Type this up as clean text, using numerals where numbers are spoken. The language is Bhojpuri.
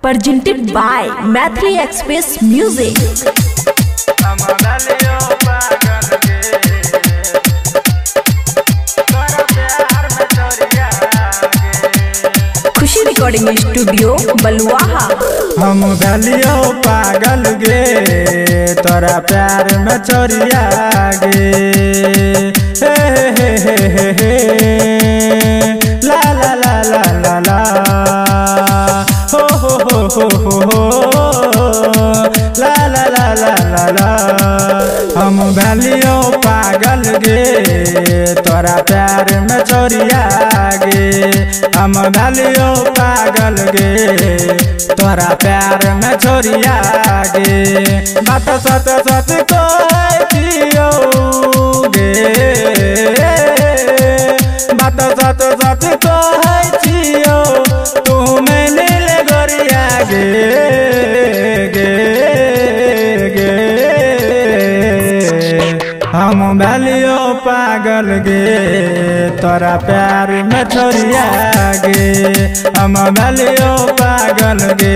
presented by Mathli Express Music. खुशी रिकॉर्डिंग स्टूडियो बलुआहा। हम गलियो पागल गे तोरा प्यार में चोरिया गे हे हे हे हे हे ला ला ला ला ला ला हो ला ला ला ला ला ला। हम गलियो पागल गे तोरा प्यार में चोरिया गे हम गलियो पागल गे तोरा प्यार में छोरिया गे बात सत सत कहतियो गे बात सत सत कहतियो तू मैंने ले गोरिया गे गे गे हम भलियो पागल गे तोरा प्यार में छोरिया गे हम भलियो पागल गे